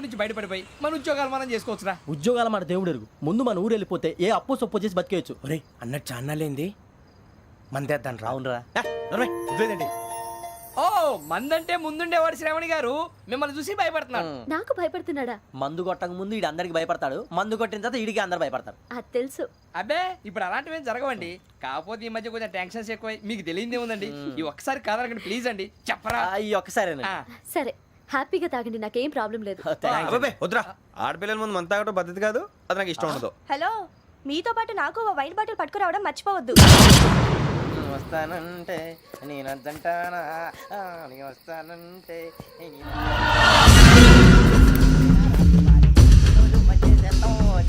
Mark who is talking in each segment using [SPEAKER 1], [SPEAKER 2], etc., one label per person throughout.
[SPEAKER 1] నుంచి బయటపడిపోయి మన ఉద్యోగాలు మనం చేసుకోవచ్చురా.
[SPEAKER 2] ఉద్యోగాల మాట దేవుడు ఎరుగు. ముందు మన ఊరు వెళ్ళిపోతే ఏ అప్పు సొప్పు చేసి బతికేయచ్చు.
[SPEAKER 3] ఒరే అన్నట్టు చాన్నాలేంది మందేద్దాను రా.
[SPEAKER 2] అవునరా?
[SPEAKER 3] లేదండి
[SPEAKER 1] ఓ మందంటే ముందుండేవాడు శ్రావణి గారు మిమ్మల్ని చూసి భయపడుతున్నాడు.
[SPEAKER 4] నాకు భయపడుతున్నాడా?
[SPEAKER 2] మందు కొట్టక ముందు ఈడు అందరికి భయపడతాడు, మందు కొట్టిన తర్వాత ఈడికి అందరు భయపడతారు.
[SPEAKER 4] అది తెలుసు.
[SPEAKER 1] అబ్బే ఇప్పుడు అలాంటివి ఏం జరగవండి. కాకపోతే ఈ మధ్య కొంచెం టెన్షన్స్ ఎక్కువ, మీకు తెలియదే ఉందండి. ఈ ఒక్కసారి కాదనకండి ప్లీజ్ అండి, చెప్పరా.
[SPEAKER 2] ఈ ఒక్కసారి
[SPEAKER 4] సరే హ్యాపీగా తాగండి, నాకేం ప్రాబ్లం లేదు.
[SPEAKER 3] అబ్బాబే వద్దురా, ఆడపిల్లల ముందు మంత తాగడం పద్ధతి కాదు, అది నాకు ఇష్టం ఉండదు.
[SPEAKER 5] హలో, మీతో పాటు నాకు ఓ వైన్ బాటిల్ పట్టుకురావడం మర్చిపోవద్దు.
[SPEAKER 2] వస్తానంటే నేనంటానా, వస్తానంటే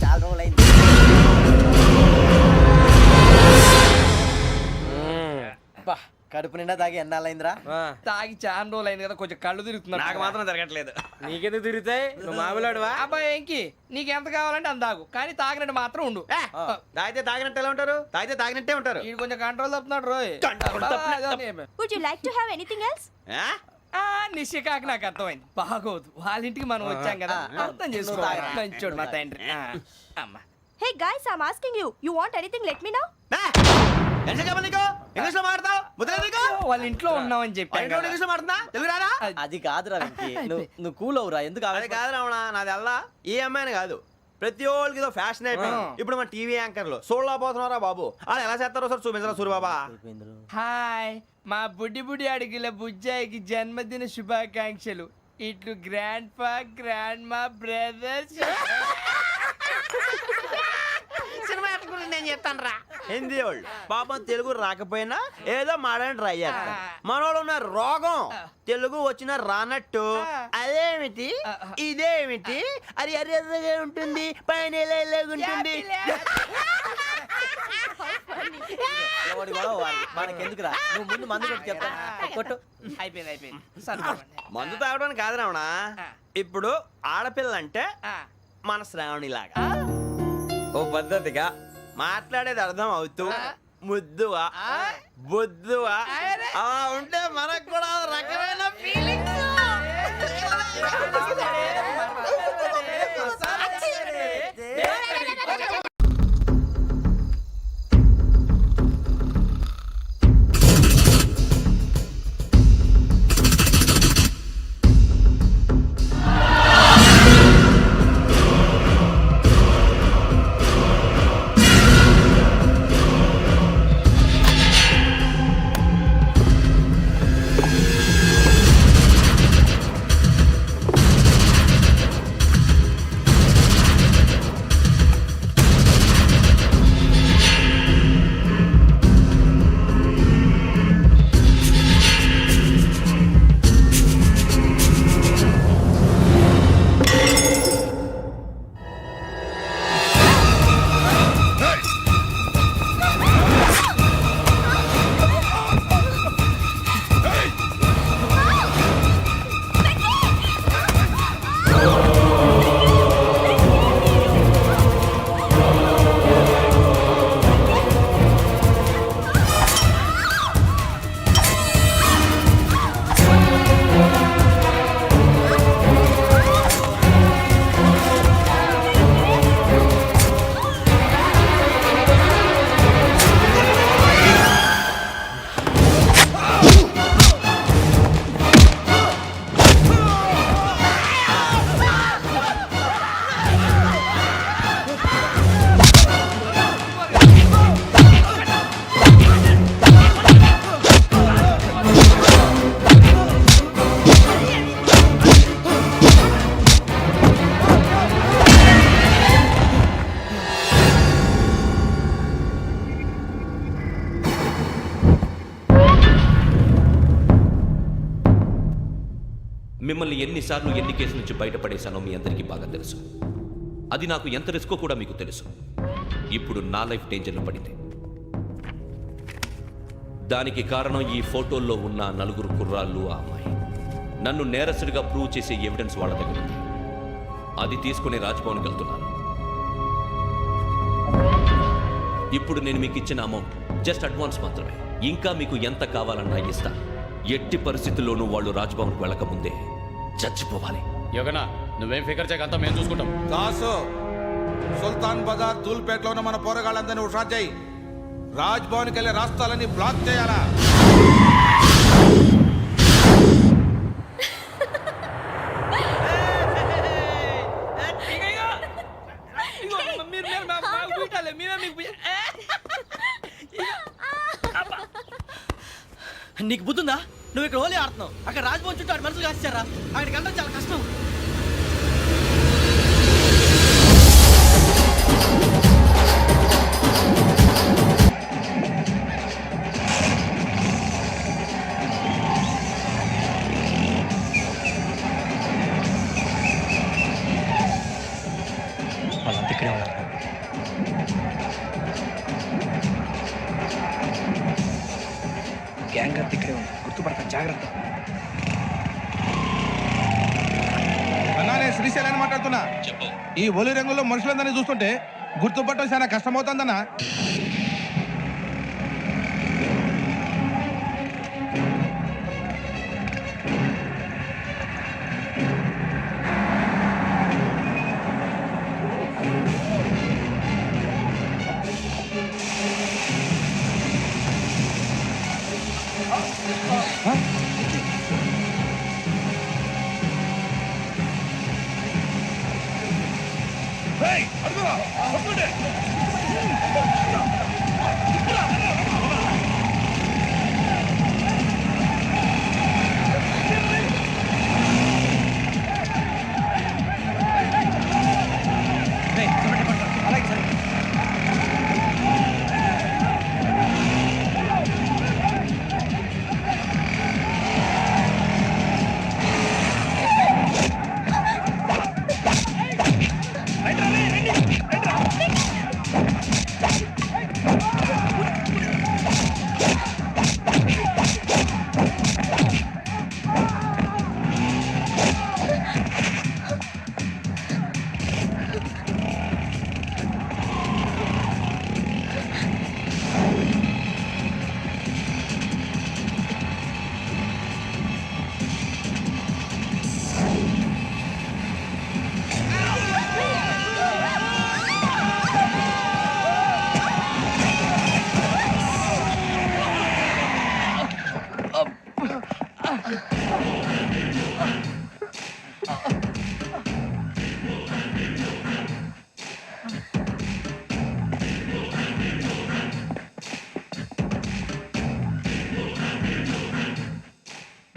[SPEAKER 2] చాలా రోజులైంది. కడుపు నిండా తాగి ఎన్నాళ్ళైందిరా?
[SPEAKER 1] తాగి చాలా రోజులు అయింది కదా, కొంచెం కళ్ళు తిరుగుతున్నా.
[SPEAKER 3] నాకు మాత్రం జరగట్లేదు. నీకెందుకు తిరుగుతాయి? నువ్వు మామిలాడువా?
[SPEAKER 1] అబ్బాయి ఏంకి నీకు ఎంత కావాలంటే అంత తాగు, కానీ తాగినట్టు మాత్రం ఉండు.
[SPEAKER 3] తాగితే తాగినట్టు ఎలా ఉంటారు? తాగితే తాగినట్టే ఉంటారు.
[SPEAKER 1] వీడు కొంచెం కంట్రోల్ తప్పుతున్నాడు రోయ్.
[SPEAKER 5] Would you like to have anything else?
[SPEAKER 1] నిశ్చికాకి నాకు అర్థమైంది. బాగోదు, వాళ్ళ ఇంటికి మనం వచ్చాం కదా, అర్థం చేసుకోవాలి. మంచోడు మా తండ్రి. అమ్మా
[SPEAKER 5] hey guys, I am asking you, you want anything let me know.
[SPEAKER 3] English లో మాట్లాడతావు?
[SPEAKER 1] వాళ్ళ ఇంట్లో ఉన్నామని చెప్పాను.
[SPEAKER 3] ఇంగ్లీష్ లో మాట్లాడుతున్నా? తెలుగు రాదా?
[SPEAKER 2] అది కాదురా వెంకీ, నువ్వు కూల్ అవురా. ఎందుకు
[SPEAKER 3] అది కాదు రావణ, నాది అల్లా ఈ అమ్మాయిని కాదు, ప్రతి ఒళ్ళకి ఏదో ఫ్యాషన్ అయిపోయింది. ఇప్పుడు మన టీవీ యాంకర్లు సోళ్ళ పోతున్నారా బాబు, అది ఎలా చేస్తారో సార్ చూపించరా సూరిబాబా.
[SPEAKER 1] హాయ్, మా బుడ్డి బుడి అడిగిల బుజ్జాయికి జన్మదిన శుభాకాంక్షలు. ఇట్లు గ్రాండ్ ఫా గ్రాండ్ మా బ్రదర్స్.
[SPEAKER 3] నేను చెప్తాను రా. హిందీ వాళ్ళు పాపం తెలుగు రాకపోయినా ఏదో మాడని ట్రై చేస్తారు. మనోళ్ళు ఉన్న రోగం తెలుగు వచ్చిన రానట్టు అదేమిటి ఇదేమిటి అది అర్రగా ఉంటుంది, పైన ఉంటుంది.
[SPEAKER 2] మనకెందుకురా, నువ్వు ముందు మందు కొట్టి చెప్తాను. కొట్టు.
[SPEAKER 1] అయిపోయింది.
[SPEAKER 3] మందు తాగడానికి కాదు రావణ, ఇప్పుడు ఆడపిల్లంటే మన శ్రావణి లాగా ఓ పద్ధతిగా మాట్లాడేది అర్థం అవుతూ ముద్దువా బొద్దువా అలా ఉంటే మనకు కూడా రకమైన ఫీలింగ్స్.
[SPEAKER 6] మిమ్మల్ని ఎన్నిసార్లు ఎన్ని కేసుల నుంచి బయటపడేశానో మీ అందరికీ బాగా తెలుసు. అది నాకు ఎంత రిస్కో కూడా మీకు తెలుసు. ఇప్పుడు నా లైఫ్ డేంజర్లో పడింది. దానికి కారణం ఈ ఫోటోల్లో ఉన్న నలుగురు కుర్రాళ్ళు, ఆ అమ్మాయి. నన్ను నేరస్తుడిగా ప్రూవ్ చేసే ఎవిడెన్స్ వాళ్ళ దగ్గర ఉంది. అది తీసుకుని రాజ్భవన్కి వెళ్తున్నాను. ఇప్పుడు నేను మీకు ఇచ్చిన అమౌంట్ జస్ట్ అడ్వాన్స్ మాత్రమే. ఇంకా మీకు ఎంత కావాలన్నా ఇస్తా. ఎట్టి పరిస్థితుల్లోనూ వాళ్ళు రాజ్భవన్కి వెళ్ళకముందే చచ్చిపోవాలి.
[SPEAKER 7] యోగనా, నువ్వేం ఫికర్ చేయకంతా మేము చూసుకుంటాం.
[SPEAKER 8] దాసు సుల్తాన్ బజార్ ధూల్పేటలో ఉన్న మన పోరగాళ్ళందరినీ హుషారు చేయి. రాజ్ భవన్కి వెళ్ళే రాస్తాలని బ్లాక్ చేయాలా?
[SPEAKER 2] నీకు బుద్ధుందా? నువ్వు ఇక్కడ హోలీ ఆడుతున్నావు, అక్కడ రాజ్భవన్ చుట్టూ ఆడు మనుషులు కాస్తారా? అక్కడికి వెళ్ళడం చాలా కష్టం.
[SPEAKER 9] వాళ్ళంతా ఇక్కడే ఉన్నారు. గ్యాంగ్ అంతా ఇక్కడే ఉంది, గుర్తుపడతాను, జాగ్రత్త.
[SPEAKER 8] అన్నా నేను శ్రీశైలాన్ని మాట్లాడుతున్నా. ఈ ఒలి రంగుల్లో మనుషులందరినీ చూస్తుంటే గుర్తుపట్టడం చాలా కష్టమవుతుందన్నా.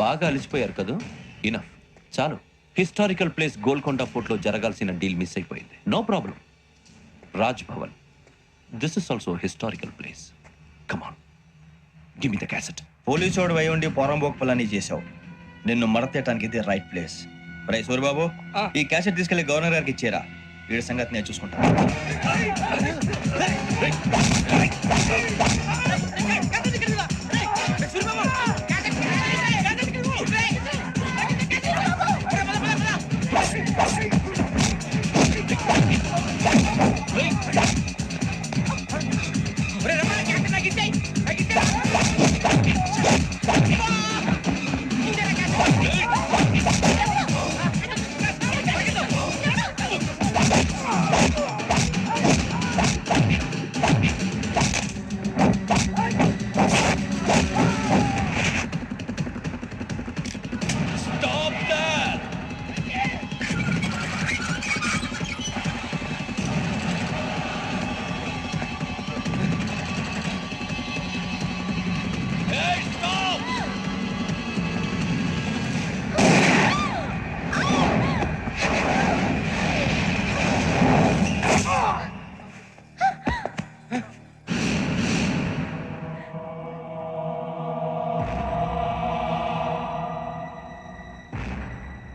[SPEAKER 6] బాగా అలిసిపోయారు కదా, ఇనఫ్, చాలు. హిస్టారికల్ ప్లేస్ గోల్కొండ ఫోర్ట్ లో జరగాల్సిన డీల్ మిస్ అయిపోయింది. No problem. Raj Bhavan, this is also historical place. Come on, give me the cassette.
[SPEAKER 9] Police వాడు అయి ఉండి పోరంబోకు పలాని చేసావు. నిన్ను మడతేయటానికి ఇది రైట్ ప్లేస్. రై సూరిబాబు, ఈ క్యాసెట్ తీసుకెళ్లి గవర్నర్ గారికి ఇచ్చేరా. వీడి సంగతి నేను చూసుకుంటా.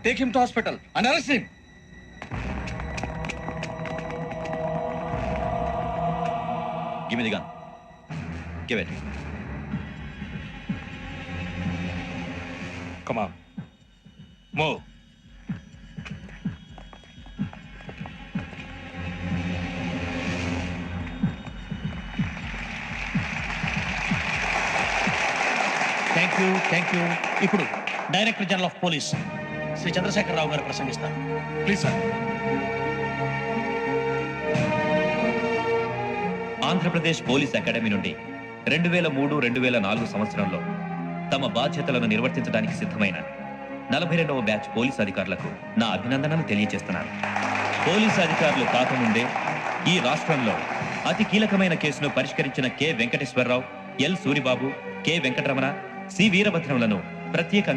[SPEAKER 9] Take him to hospital and arrest him.
[SPEAKER 6] Give me the gun. Give it.
[SPEAKER 9] Come on. Move. Thank you. ఇప్పుడు director general of police Shri Chandrasekhara Rao గారు ప్రసంగిస్తారు.
[SPEAKER 7] Please sir.
[SPEAKER 6] Andhra Pradesh police academy నుండి 2003-2004 సంవత్సరంలో తమ బాధ్యతలను నిర్వర్తించడానికి సిద్ధమైన 42వ బ్యాచ్ పోలీస్ అధికారులకు నా అభినందనలు తెలియజేస్తున్నాను. పోలీసు అధికారులు కాకముందే ఈ రాష్ట్రంలో అతి కీలకమైన కేసును పరిష్కరించిన K Venkateswara Rao, L Suribabu, K Venkataramana, C వీరభద్రములను ప్రత్యేకంగా